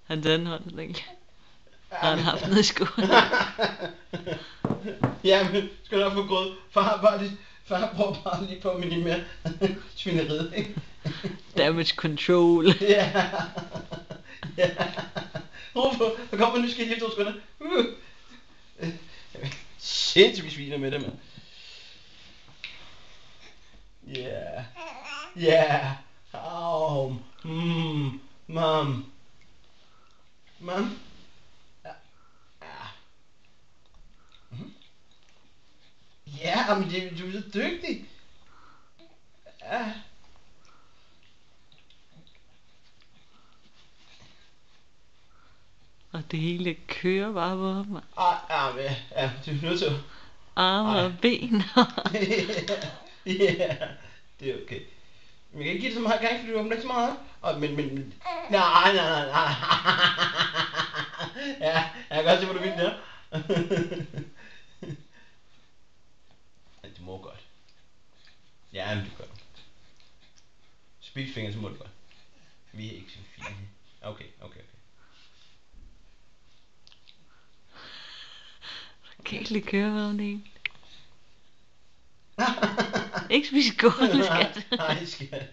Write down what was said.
Hans anden hånd, ikke? Har han haft noget i skålen? Jamen, skal nok få grød. Far prøver bare lige på at minimere svineriet, ikke? Damage control. Ja. Ja. Der kommer nu skal helt sekunder. Sindssygt sviner med det, mand. Ja. Ja. Au. Mom. Mom. Ja. Ja, men du er så dygtig. Ja. Og det hele kører bare på ham. Ja, du er nødt til at... Arme og ben. Ja, det er okay. Men jeg kan ikke give det så meget gang, fordi du åbner ikke så meget. Men... Nej. Ja, jeg kan godt se, hvor du vil der. Ja, du må godt. Ja, men du gør. Speedfinger, så må du godt. Vi er ikke så fine. Okay. Kæle kører om det ene. Ikke spise skål, skat. Nej, skat.